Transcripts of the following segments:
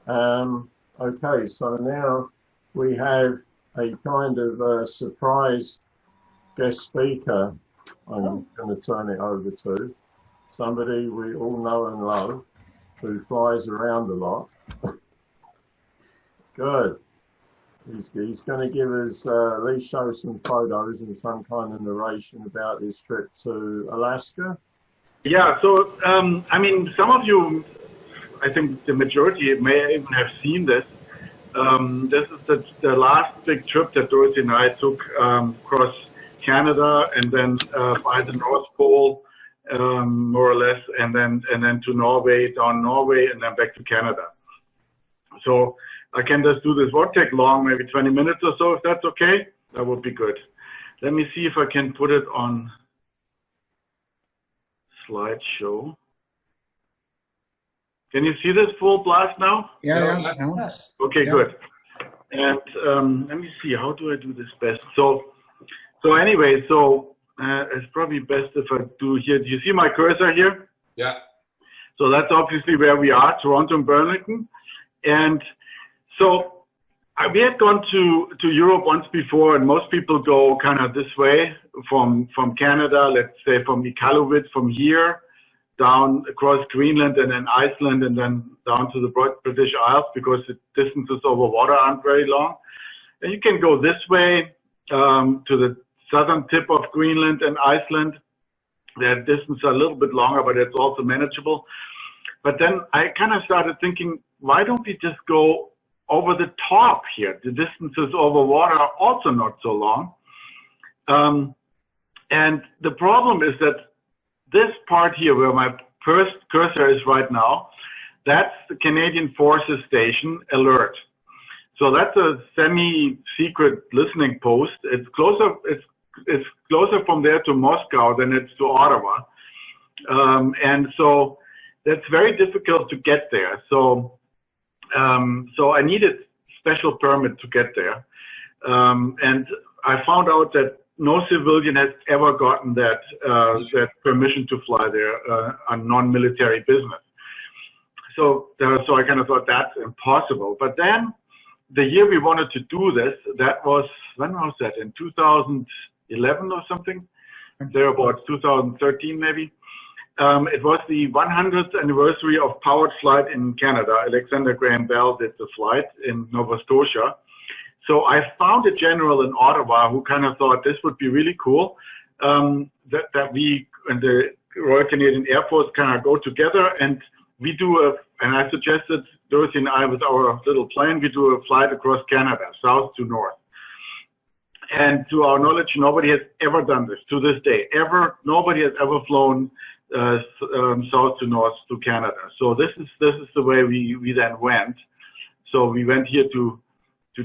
Okay, so now we have a kind of surprise guest speaker. I'm going to turn it over to somebody we all know and love who flies around a lot. Good. He's going to give us at least show some photos and some kind of narration about his trip to Alaska. Yeah, so I mean, some of you, I think the majority may even have seen this. This is the last big trip that Dorothy and I took across Canada and then by the North Pole, more or less, and then to Norway, down Norway, and then back to Canada. So I can just do this. Won't take long, maybe 20 minutes or so, if that's okay. That would be good. Let me see if I can put it on slideshow. Can you see this full blast now? Yeah. Yes. Okay, good. And let me see, how do I do this best? So anyway, it's probably best if I do here. Do you see my cursor here? Yeah. So that's obviously where we are, Toronto and Burlington. And so we had gone to Europe once before, and most people go kind of this way from Canada, let's say from Iqaluit, from here down across Greenland and then Iceland and then down to the British Isles, because the distances over water aren't very long. And you can go this way to the southern tip of Greenland and Iceland. The distances are a little bit longer, but it's also manageable. But then I kind of started thinking, why don't we just go over the top here? The distances over water are also not so long. And the problem is that this part here where my cursor is right now, that's the Canadian Forces Station Alert. So that's a semi-secret listening post. It's closer from there to Moscow than it's to Ottawa. And so that's very difficult to get there. So I needed special permit to get there. And I found out that no civilian has ever gotten that permission to fly there on non-military business. So I kind of thought that's impossible. But then the year we wanted to do this, that was, when was that? In 2011 or something? Thereabouts, 2013 maybe. It was the 100th anniversary of powered flight in Canada. Alexander Graham Bell did the flight in Nova Scotia. So I found a general in Ottawa who kind of thought this would be really cool, that we and the Royal Canadian Air Force kind of go together and we do and I suggested, Dorothy and I with our little plane, we do a flight across Canada, south to north. And to our knowledge, nobody has ever done this to this day. Nobody has ever flown south to north to Canada. So this is the way we then went. So we went here to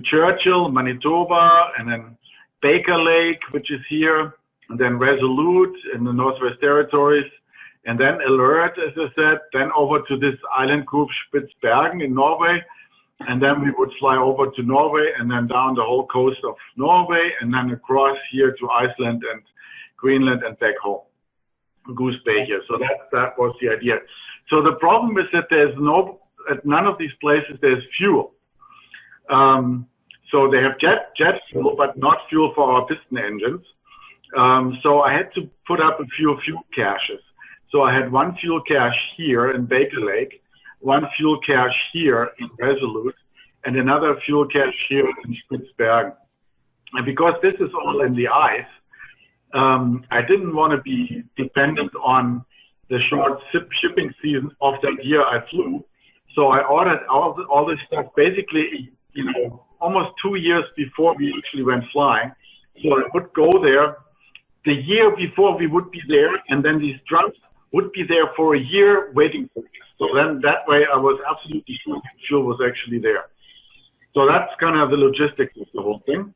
Churchill, Manitoba, and then Baker Lake, which is here, and then Resolute in the Northwest Territories, and then Alert, as I said, then over to this island group Spitsbergen in Norway, and then we would fly over to Norway and then down the whole coast of Norway and then across here to Iceland and Greenland and back home, Goose Bay here. So that was the idea. So the problem is that there's at none of these places there's fuel. So they have jet fuel, but not fuel for our piston engines. So I had to put up a few fuel caches. So I had one fuel cache here in Baker Lake, one fuel cache here in Resolute, and another fuel cache here in Spitsbergen. And because this is all in the ice, I didn't want to be dependent on the short shipping season of that year I flew. So I ordered all this stuff basically, almost 2 years before we actually went flying. So I would go there the year before we would be there, and then these drums would be there for a year waiting for me. So then that way I was absolutely sure the fuel was actually there. So that's kind of the logistics of the whole thing.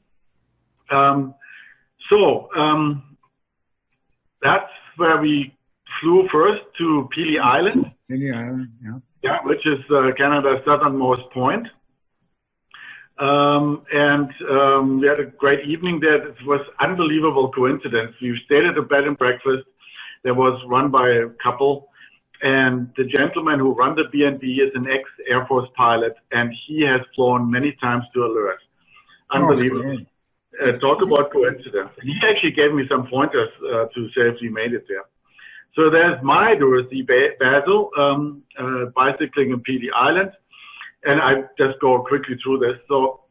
That's where we flew first to Pelee Island. Pelee Island, yeah. Yeah, which is Canada's southernmost point. We had a great evening there. It was unbelievable coincidence. We stayed at a bed and breakfast that was run by a couple, And the gentleman who runs the B&B is an ex-Air Force pilot, and he has flown many times to alert. Unbelievable. Talk about coincidence. He actually gave me some pointers to say if we made it there. So there's my Dorothy Basil, bicycling in Peely Island. And I just go quickly through this. So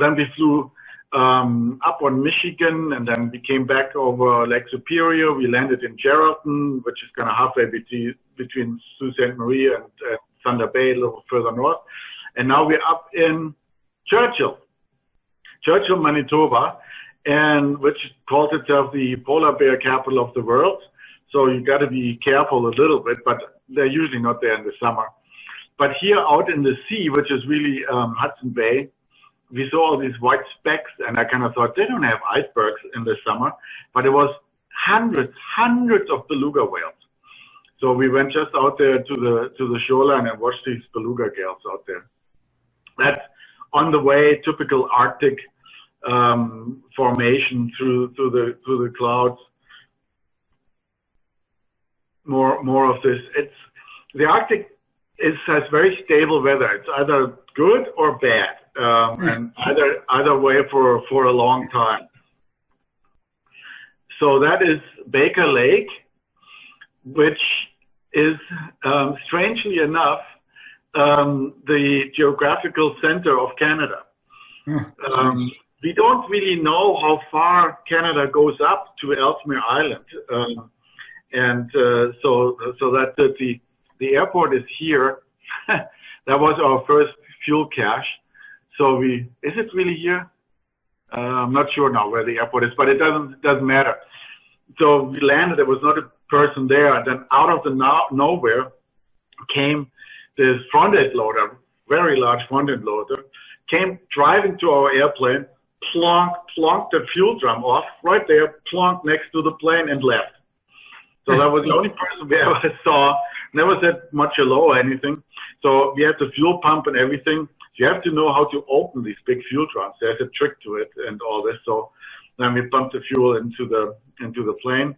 then we flew up on Michigan, and then we came back over Lake Superior. We landed in Geraldton, which is kind of halfway between Sault Ste. Marie and Thunder Bay, a little further north. And now we're up in Churchill, Manitoba, and which calls itself the polar bear capital of the world. So you got to be careful a little bit, but they're usually not there in the summer. But here out in the sea, which is really Hudson Bay, we saw all these white specks, and I kind of thought they don't have icebergs in the summer, but it was hundreds of beluga whales. So we went just out there to the shoreline and watched these beluga gales out there. That's on the way, typical Arctic formation through the clouds. More of this. The Arctic has very stable weather. It's either good or bad, and either way for a long time. So that is Baker Lake, which is strangely enough the geographical center of Canada. We don't really know how far Canada goes up to Ellesmere Island, so that the airport is here. That was our first fuel cache. So is it really here? I'm not sure now where the airport is, but it doesn't matter. So we landed. There was not a person there, and then out of the nowhere came this front-end loader, very large front-end loader, came driving to our airplane, plonked the fuel drum off right there, plonked next to the plane, and left. So that was the only person we ever saw. Never said much hello or anything. So we had the fuel pump and everything. You have to know how to open these big fuel drums. There's a trick to it and all this. So then we pumped the fuel into the plane.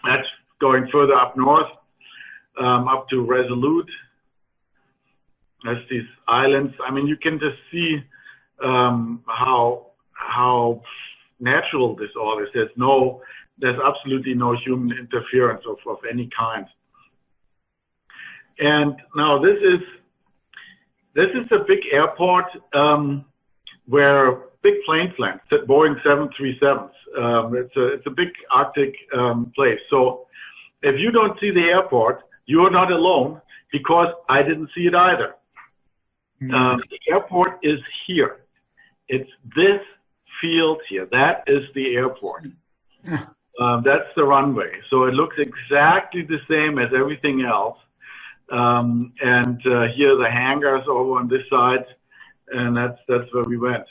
That's going further up north, up to Resolute. There's these islands. I mean, you can just see how natural this all is. There's absolutely no human interference of any kind. And now this is a big airport where big planes land, Boeing 737s. It's a big Arctic place. So if you don't see the airport, you are not alone, because I didn't see it either. The airport is here. It's this field here. That is the airport. That's the runway. So it looks exactly the same as everything else. Here the hangars over on this side, and that's where we went.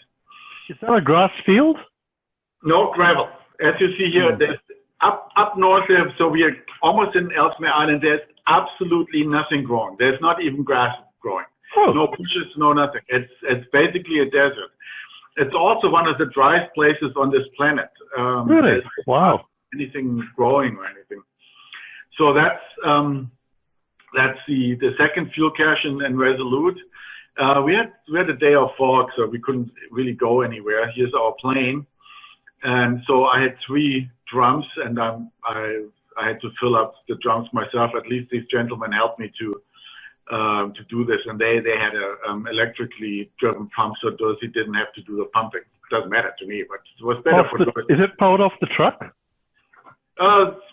Is that a grass field? No, gravel. As you see here, there's up north there, so we are almost in Ellesmere Island. There's absolutely nothing growing. There's not even grass growing. Oh. No bushes, no nothing. It's basically a desert. It's also one of the driest places on this planet. Really? Wow. Anything growing or anything. So that's the second fuel cache in Resolute. We had a day of fog, so we couldn't really go anywhere. Here's our plane, and so I had 3 drums, and I had to fill up the drums myself. At least these gentlemen helped me to do this, and they had a electrically driven pump, so Dorothy didn't have to do the pumping. It doesn't matter to me, but it was better for Dorothy. Is it powered off the truck?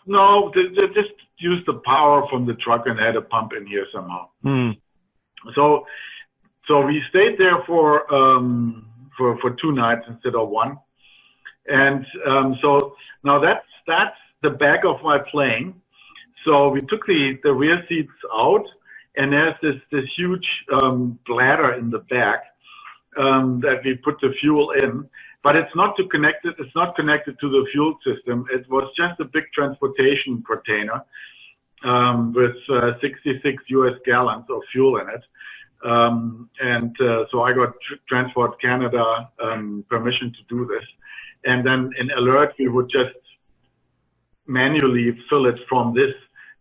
No, they just used the power from the truck and had a pump in here somehow. So we stayed there for 2 nights instead of 1, and so now that's the back of my plane. So we took the rear seats out, and there's this huge bladder in the back that we put the fuel in. But it's not connected to the fuel system. It was just a big transportation container with 66 US gallons of fuel in it. So I got Transport Canada permission to do this. And then in alert, we would just manually fill it from this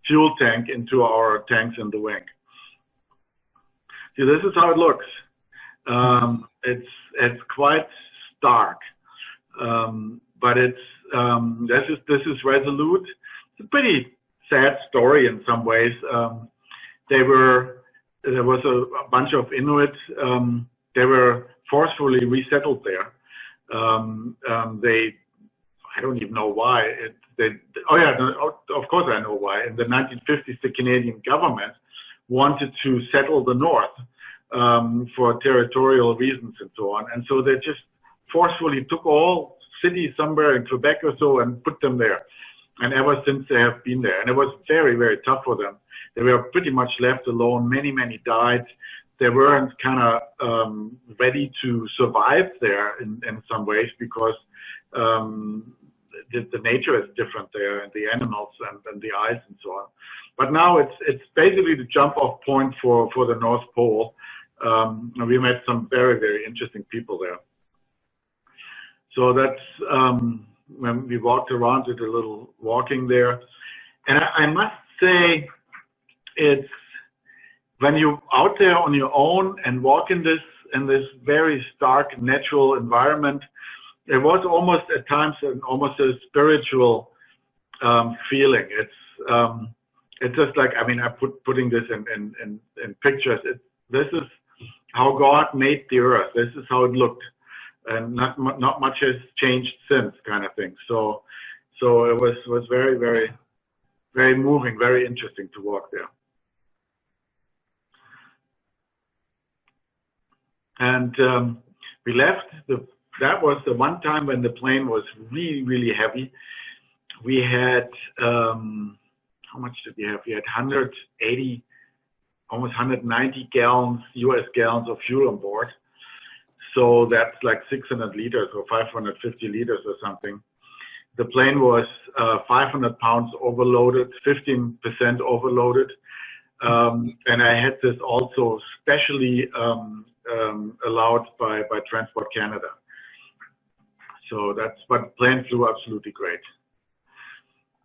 fuel tank into our tanks in the wing. See, this is how it looks. It's quite stark, but this is Resolute. It's a pretty sad story in some ways. There was a bunch of Inuit. They were forcefully resettled there. I don't even know why. Of course I know why. In the 1950s, the Canadian government wanted to settle the North for territorial reasons and so on. And so they just forcefully took all cities somewhere in Quebec or so and put them there. And ever since they have been there. And it was very, very tough for them. They were pretty much left alone. Many, many died. They weren't kind of ready to survive there in some ways because the nature is different there and the animals and the ice and so on. But now it's basically the jump off point for the North Pole. We met some very, very interesting people there. So that's when we walked around, did a little walking there. And I must say, it's when you're out there on your own and walk in this very stark natural environment, it was almost at times almost a spiritual feeling. It's just like, I mean, I'm putting this in pictures. This is how God made the earth. This is how it looked, and not much has changed since, kind of thing. So it was very, very, very moving, very interesting to walk there. And we left. That was the one time when the plane was really, really heavy. We had, how much did we have? We had 180, almost 190 gallons, US gallons of fuel on board. So that's like 600 liters or 550 liters or something. The plane was 500 pounds overloaded, 15% overloaded. And I had this also specially allowed by Transport Canada. So but the plane flew absolutely great.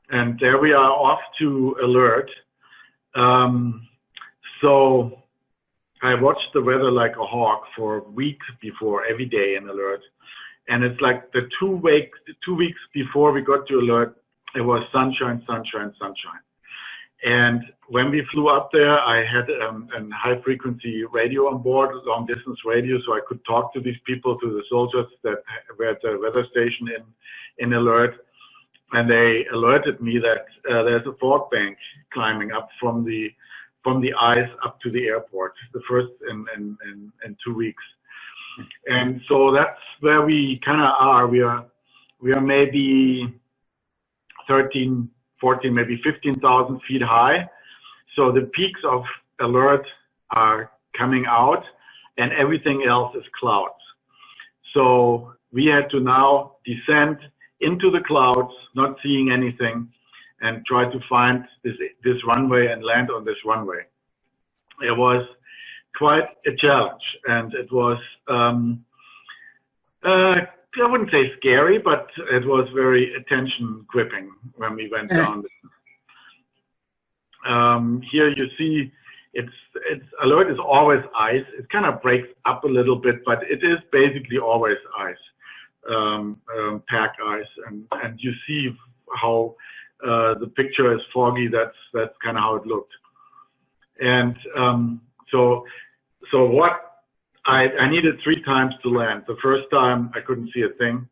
And there we are off to Alert. So I watched the weather like a hawk for weeks before, every day in Alert. And it's like the 2 weeks before we got to Alert, it was sunshine, sunshine, sunshine. And when we flew up there, I had a high frequency radio on board, long distance radio, so I could talk to these people, to the soldiers that were at the weather station in Alert. And they alerted me that there's a fog bank climbing up from the ice up to the airport, the first in 2 weeks. And so that's where we kind of are. We are maybe 13, 14, maybe 15,000 feet high. So the peaks of Alert are coming out and everything else is clouds. So we had to now descend into the clouds, not seeing anything, and try to find this runway and land on this runway. It was quite a challenge, and it was, I wouldn't say scary, but it was very attention gripping when we went down. Here you see Alert is always ice. It kind of breaks up a little bit, but it is basically always ice, pack ice, and you see how the picture is foggy. That's kind of how it looked. And so what I needed 3 times to land. The first time I couldn't see a thing.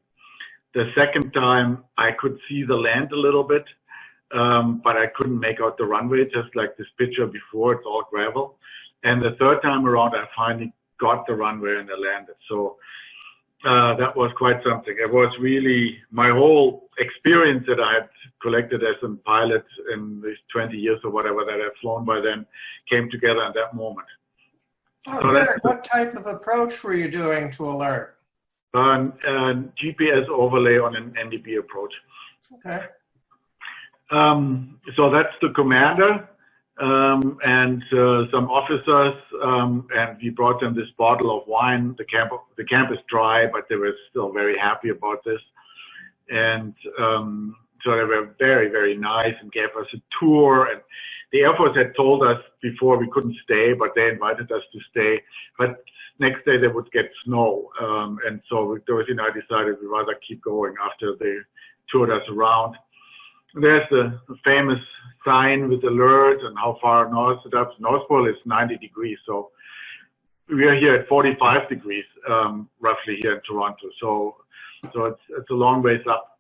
The second time I could see the land a little bit, but I couldn't make out the runway, just like this picture before. It's all gravel. And the third time around, I finally got the runway and I landed. So that was quite something. It was really my whole experience that I had collected as a pilot in these 20 years or whatever that I've flown by then came together in that moment. Oh, so what type of approach were you doing to Alert? GPS overlay on an NDB approach. Okay. So that's the commander and some officers, and we brought them this bottle of wine. The camp is dry, but they were still very happy about this. And So they were very, very nice and gave us a tour. And the Air Force had told us before we couldn't stay, but they invited us to stay. But next day they would get snow. And so Dorothy and I decided we'd rather keep going after they toured us around. There's the famous sign with alert and how far north it up. North Pole is 90 degrees. So we are here at 45 degrees, roughly here in Toronto. So it's a long ways up.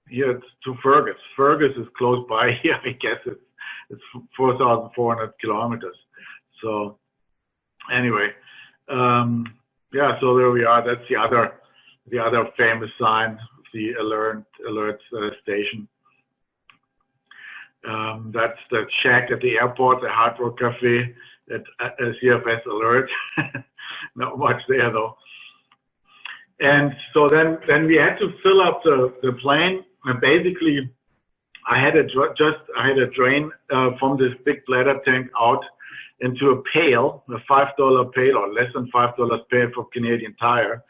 Here it's to Fergus. Fergus is close by here. I guess it's 4,400 kilometers. So anyway, yeah. So there we are. That's the other famous sign, the alert station. That's the shack at the airport, the Hard Rock Cafe at CFS Alert. Not much there though. And so then we had to fill up the plane. And basically, I had a drain from this big bladder tank out into a pail, a $5 pail or less than $5 pail for Canadian Tire.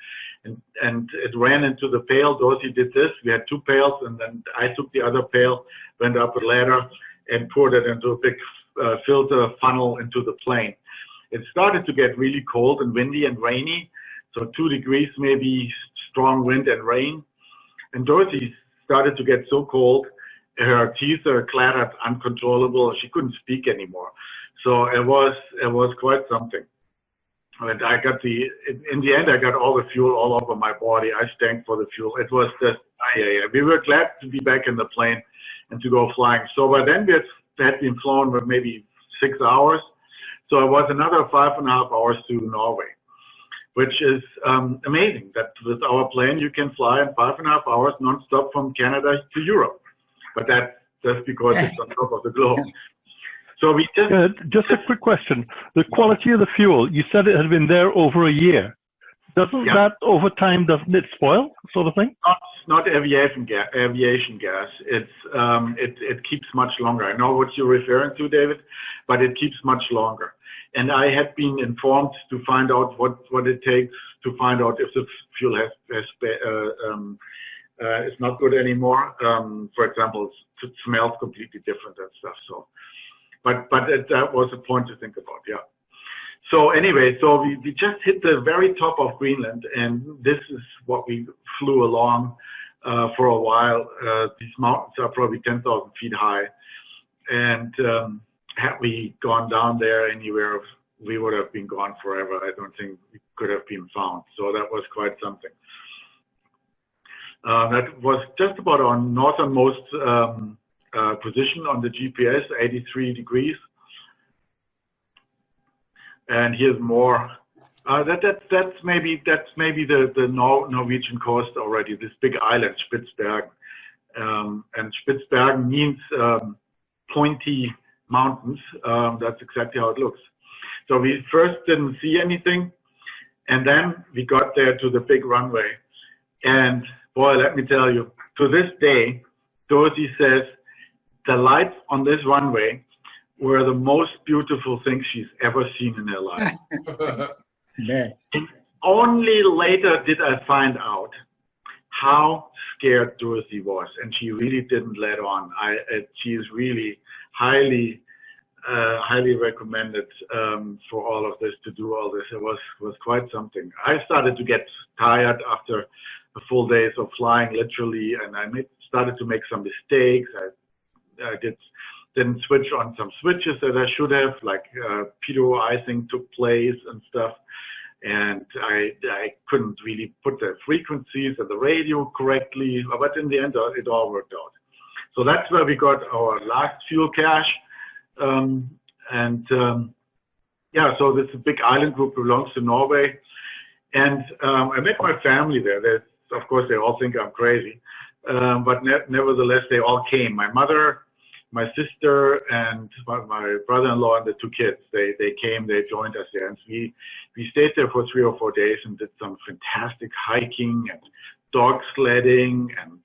And it ran into the pail. Dorothy did this. We had two pails, and then I took the other pail, went up a ladder, and poured it into a big filter funnel into the plane. It started to get really cold and windy and rainy. So 2 degrees, maybe strong wind and rain. And Dorothy started to get so cold, her teeth are clattered uncontrollable. She couldn't speak anymore. So it was quite something. And I got in the end, I got all the fuel all over my body. I stank for the fuel. It was just, we were glad to be back in the plane and to go flying. So by then we had been flown for maybe 6 hours. So it was another 5.5 hours to Norway, which is amazing that with our plane you can fly in 5.5 hours nonstop from Canada to Europe. But that's just because it's on top of the globe. So we just a quick question. The quality of the fuel, you said it had been there over a year. Doesn't that over time, doesn't it spoil, sort of thing? Not aviation gas. It's it keeps much longer. I know what you're referring to, David, but it keeps much longer. And I had been informed to find out what it takes to find out if the fuel is not good anymore. For example, it smells completely different and stuff. So, but that was a point to think about. Yeah. So anyway, so we just hit the very top of Greenland, and this is what we flew along for a while. These mountains are probably 10,000 feet high, and had we gone down there anywhere, we would have been gone forever. I don't think we could have been found. So that was quite something. That was just about our northernmost position on the GPS, 83 degrees. And here's more. That's maybe the Norwegian coast already. This big island, Spitsbergen, and Spitsbergen means pointy mountains. That's exactly how it looks. So we first didn't see anything, and then we got there to the big runway. And boy, let me tell you, to this day, Dorothy says the lights on this runway were the most beautiful things she's ever seen in her life. Yeah. Only later did I find out how scared Dorothy was, and she really didn't let on. She is really highly recommended for all of this, to do all this. It was quite something. I started to get tired after a full days of flying, literally, and I started to make some mistakes. I didn't switch on some switches that I should have, like pitot icing took place and stuff, and I couldn't really put the frequencies of the radio correctly, but in the end it all worked out. So that's where we got our last fuel cache. Yeah, so this big island group belongs to Norway, and I met my family there. Of course, they all think I'm crazy, but nevertheless, they all came. My mother, my sister, and my brother-in-law and the two kids. They came. They joined us there, and we stayed there for 3 or 4 days and did some fantastic hiking and dog sledding and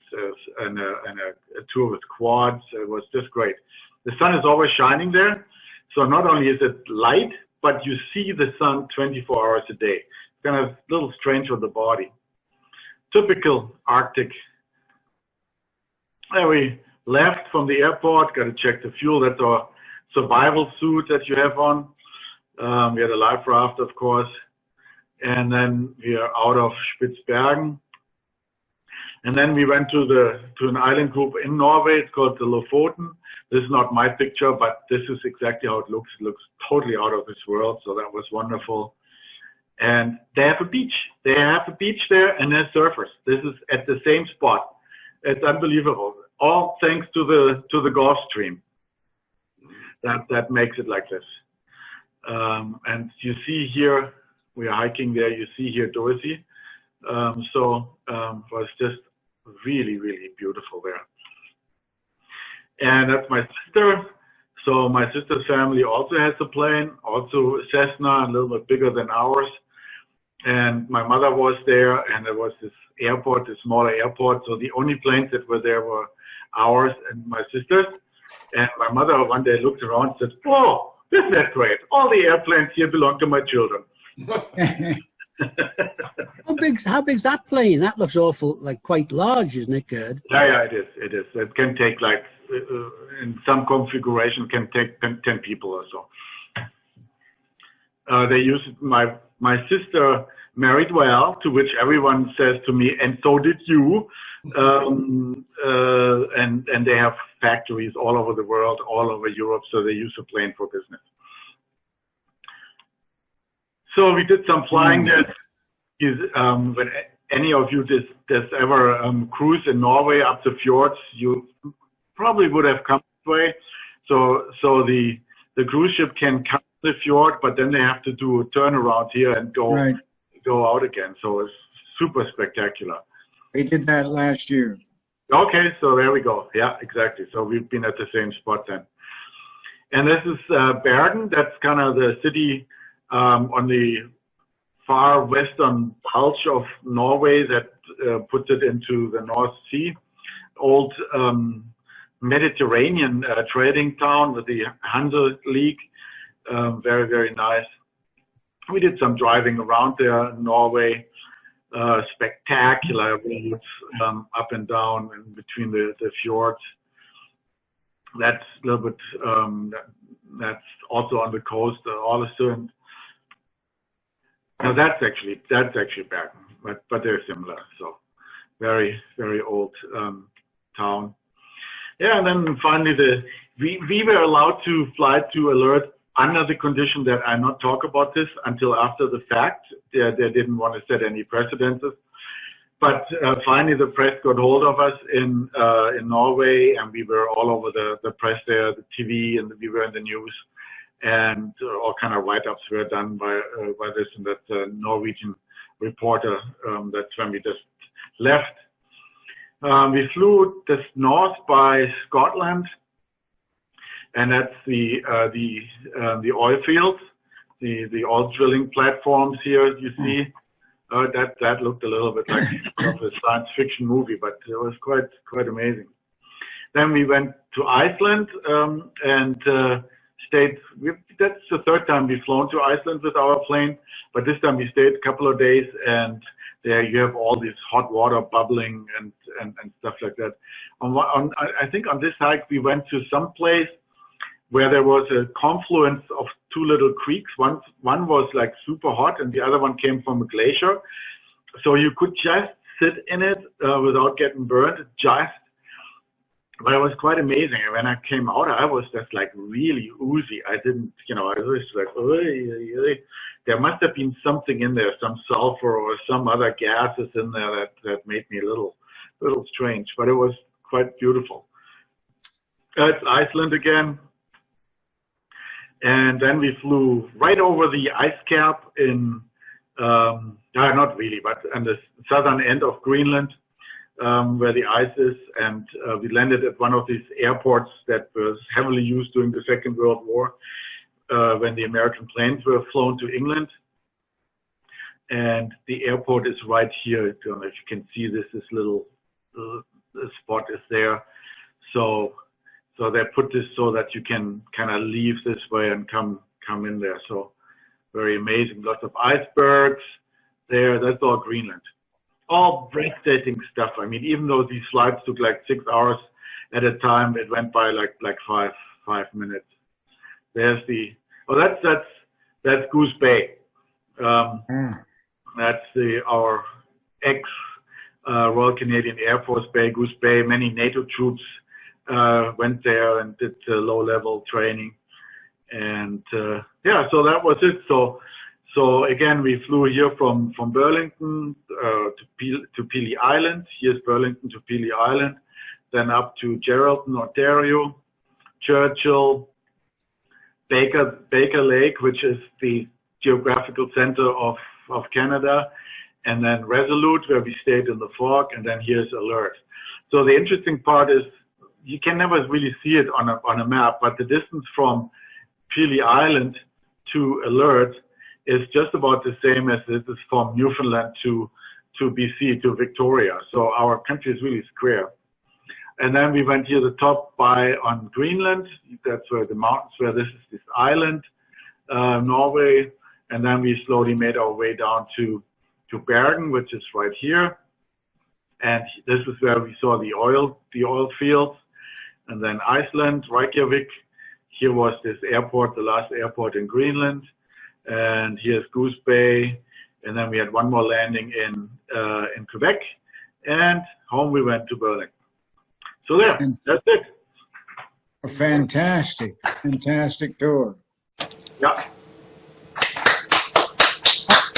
a tour with quads. It was just great. The sun is always shining there, so not only is it light, but you see the sun 24 hours a day. It's kind of a little strange for the body. Typical Arctic Then we left from the airport, got to check the fuel. That's our survival suit that you have on. We had a life raft, of course. And then we are out of Spitzbergen. And then we went to an island group in Norway. It's called the Lofoten. This is not my picture, but this is exactly how it looks. It looks totally out of this world. So that was wonderful. And they have a beach. They have a beach there, and there's surfers. This is at the same spot. It's unbelievable. All thanks to the Gulf Stream. That makes it like this. And you see here, we are hiking there. You see here Dorsey. Was just really, really beautiful there. And that's my sister. So my sister's family also has a plane, also Cessna, a little bit bigger than ours. And my mother was there, and there was this airport, this smaller airport. So the only planes that were there were ours and my sister's. And my mother one day looked around and said, "Oh, isn't that great? All the airplanes here belong to my children." How big's that plane? That looks awful, like quite large, isn't it, Gerd? Yeah, it is. It is. It can take like, in some configuration, can take 10 people or so. They use my sister married well, to which everyone says to me, and so did you. And they have factories all over the world, all over Europe, so they use a plane for business. So we did some flying there. When any of you that's ever cruised in Norway up the fjords, you probably would have come this way. So the cruise ship can come the fjord, but then they have to do a turnaround here and go out again. So it's super spectacular. We did that last year. Okay, so there we go. Yeah, exactly. So we've been at the same spot then. And this is Bergen. That's kind of the city on the far western bulge of Norway that puts it into the North Sea. Old Mediterranean trading town with the Hanse League. Very, very nice. We did some driving around there in Norway. Spectacular roads up and down and between the fjords. That's a little bit, that's also on the coast, Ålesund. Now that's actually Bergen, but they're similar. So very, very old town. Yeah, and then finally we were allowed to fly to Alert under the condition that I not talk about this until after the fact. They didn't want to set any precedences. But finally the press got hold of us in Norway, and we were all over the press there, the TV, and we were in the news. And all kind of write-ups were done by this and that Norwegian reporter. That's when we just left. We flew just north by Scotland, and that's the oil fields, the oil drilling platforms here. You see, that looked a little bit like a science fiction movie, but it was quite amazing. Then we went to Iceland and stayed. That's the third time we've flown to Iceland with our plane, but this time we stayed a couple of days, and there you have all this hot water bubbling and stuff like that. I think on this hike we went to some place where there was a confluence of two little creeks. One was like super hot, and the other one came from a glacier. So you could just sit in it without getting burned, but it was quite amazing. And when I came out, I was just like really oozy. I didn't, I was like, there must have been something in there, some sulfur or some other gases in there that made me a little strange, but it was quite beautiful. It's Iceland again. And then we flew right over the ice cap in, not really, but on the southern end of Greenland, where the ice is. And we landed at one of these airports that was heavily used during the Second World War, when the American planes were flown to England. And the airport is right here. I don't know if you can see this little spot is there. So they put this so that you can kind of leave this way and come in there. So very amazing. Lots of icebergs there. That's all Greenland. All breathtaking stuff. I mean, even though these flights took like 6 hours, at a time. It went by like 5 minutes. There's the that's Goose Bay. That's our ex Royal Canadian Air Force Bay, Goose Bay. Many NATO troops went there and did low-level training, and yeah, so that was it. So again, we flew here from Burlington to Pelee Island. Here's Burlington to Pelee Island, then up to Geraldton, Ontario, Churchill, Baker Lake, which is the geographical center of Canada, and then Resolute, where we stayed in the fog, and then here's Alert. So the interesting part is you can never really see it on a map, but the distance from Pelee Island to Alert is just about the same as it is from Newfoundland to BC, to Victoria. So our country is really square. And then we went here the top on Greenland. That's where the mountains, where this is this island, Norway. And then we slowly made our way down to Bergen, which is right here. And this is where we saw the oil fields. And then Iceland, Reykjavik. Here was this airport, the last airport in Greenland. And here's Goose Bay. And then we had one more landing in Quebec. And home we went to Berlin. So there, that's it. A fantastic tour. Yeah.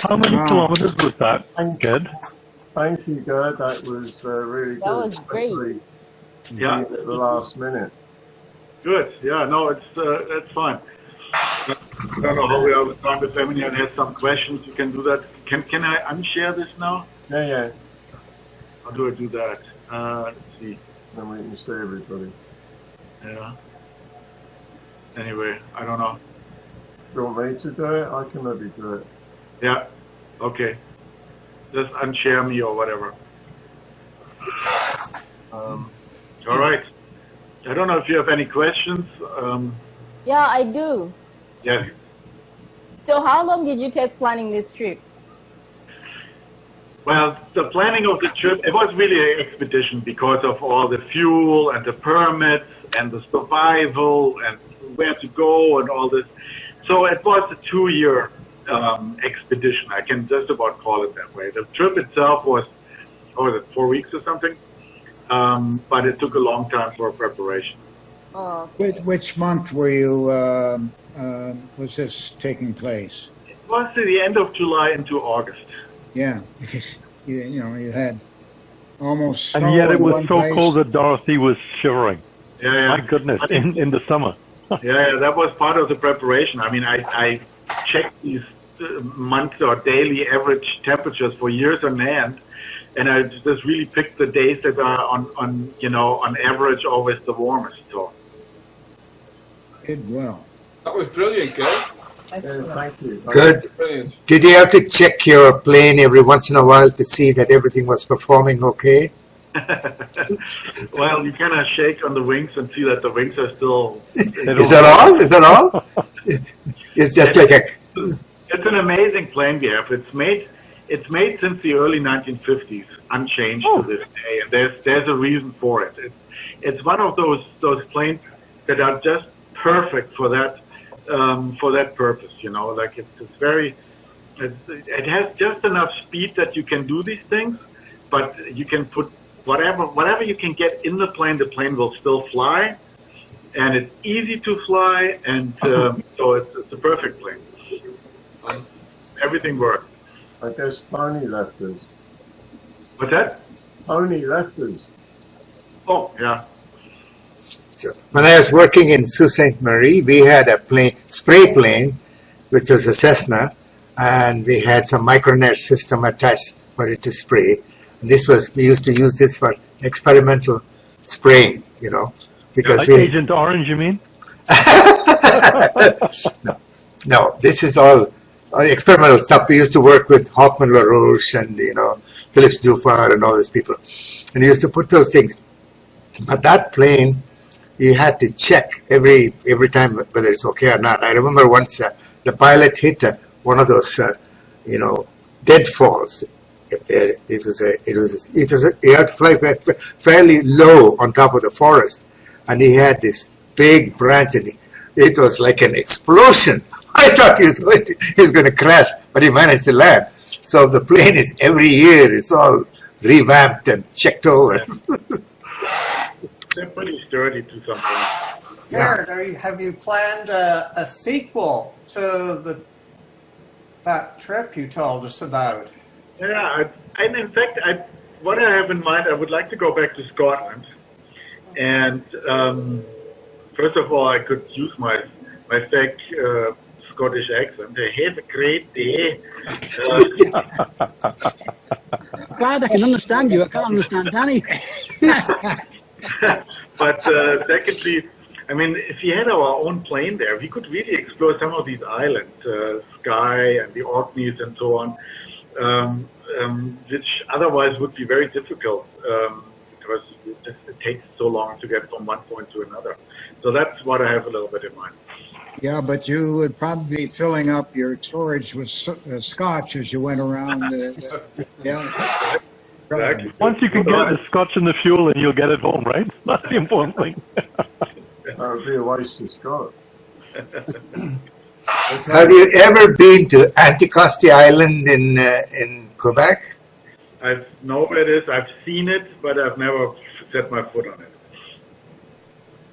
How many kilometers was that, Gerd? Thank you, Gerd. That was really good. That was great. Yeah. At the last minute. Good. Yeah. No, that's fine. I don't know how we are with time. If anyone has some questions, you can do that. Can I unshare this now? Yeah. How do I do that? Let's see. Then we can see everybody. Yeah. Anyway, I don't know. You want me to do it? I can maybe do it. Yeah. Okay. Just unshare me or whatever. All right. I don't know if you have any questions. Yeah, I do. Yes. So how long did you take planning this trip? Well, the planning of the trip, it was really an expedition because of all the fuel and the permits and the survival and where to go and all this. So it was a 2-year expedition. I can just about call it that way. The trip itself was, 4 weeks or something? But it took a long time for preparation. Oh. Which month were you, was this taking place? It was at the end of July into August. Yeah, because you had almost snow. And yet it in was one so place. cold that Dorothy was shivering. Yeah. My goodness, in the summer. Yeah, that was part of the preparation. I mean, I checked these months or daily average temperatures for years on end, and I just really picked the days that are on average always the warmest. So. Did well. That was brilliant, Gerd. Thank you. Good. Brilliant. Did you have to check your plane every once in a while to see that everything was performing okay? Well, you kind of shake on the wings and see that the wings are still. Is that all? Is that all? It's just like a. It's an amazing plane we have. It's made since the early 1950s, unchanged to this day, and there's a reason for it. It's one of those planes that are just perfect for that purpose. Like it's very. It has just enough speed that you can do these things, but you can put whatever you can get in the plane will still fly, and it's easy to fly, and so it's a perfect plane. Everything works. I guess Tony left us. What's that? Tony left us. Oh, yeah. So when I was working in Sault Ste. Marie, we had a spray plane, which was a Cessna, and we had some micronet system attached for it to spray. And we used to use this for experimental spraying, because Like Agent Orange, you mean? No, this is all experimental stuff. We used to work with Hoffman LaRouche and, Philips Dufar and all these people. And we used to put those things. But that plane, you had to check every time whether it's okay or not. I remember once the pilot hit one of those, deadfalls he had to fly fairly low on top of the forest, and he had this big branch, and it was like an explosion. I thought he was going to crash, but he managed to land. So the plane is every year, it's all revamped and checked over. They're pretty sturdy to some point. Gerd, have you planned a sequel to that trip you told us about? Yeah, and in fact, what I have in mind, I would like to go back to Scotland. And first of all, I could use my fake Scottish accent. Have a great day. Glad I can understand you. I can't understand Danny. But secondly, I mean, if we had our own plane there, we could really explore some of these islands, Skye and the Orkneys and so on, which otherwise would be very difficult because it takes so long to get from one point to another. So that's what I have a little bit in mind. Yeah, but you would probably be filling up your storage with scotch as you went around. Yeah. Exactly. Once you can get the scotch and the fuel, and you'll get it home, right? That's the important thing. That would be a waste of scotch. Have you ever been to Anticosti Island in Quebec? I know where it is. I've seen it, but I've never set my foot on it.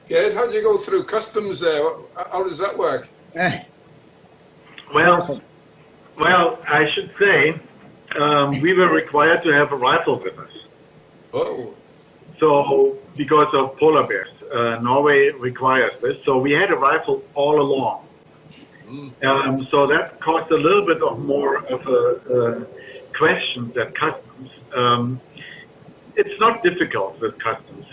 Gerd, how do you go through customs there? How does that work? Well, I should say we were required to have a rifle with us. Oh. So, because of polar bears, Norway requires this. So we had a rifle all along. So that caused a little bit of more of a questions at customs. It's not difficult with customs.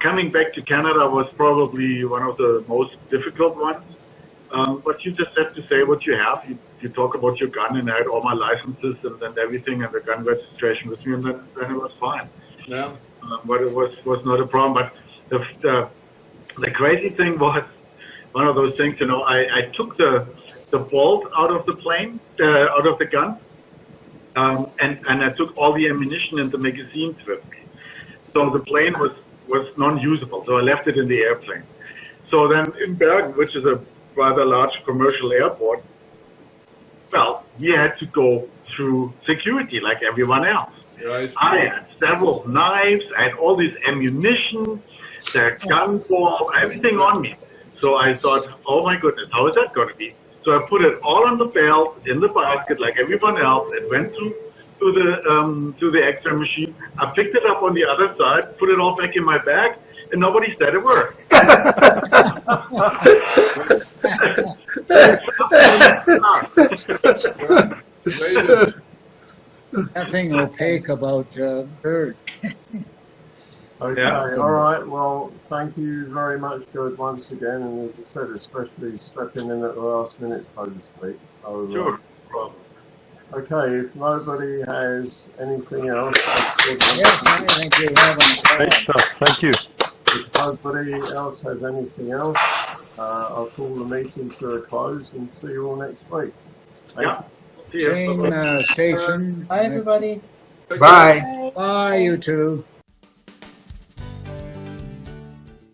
Coming back to Canada was probably one of the most difficult ones. But you just have to say what you have. You talk about your gun, and I had all my licenses and everything, and the gun registration with me, and then it was fine. Yeah. But it was not a problem. But the crazy thing was one of those things. You know, I took the bolt out of the plane, out of the gun, and I took all the ammunition and the magazines with me. So the plane was non-usable. So I left it in the airplane. So then in Bergen, which is a rather large commercial airport, well, we had to go through security like everyone else. Right. I had several knives, I had all this ammunition, the gun ball, everything on me. So I thought, oh my goodness, how is that going to be? So I put it all on the belt, in the basket like everyone else, and went to the X-ray machine. I picked it up on the other side, put it all back in my bag, and nobody said a word. Nothing opaque about Gerd. Okay, Yeah. all right. Well, thank you very much, Gerd, once again. And as I said, especially stepping in at the last minute, so to speak. So, Sure. okay, if nobody has anything else, Yes, I think you have Great stuff. Thank you. if nobody else has anything else, I'll call the meeting to a close and see you all next week. Thank Yeah. See ya. same station. Bye, everybody. Bye. Bye, you two.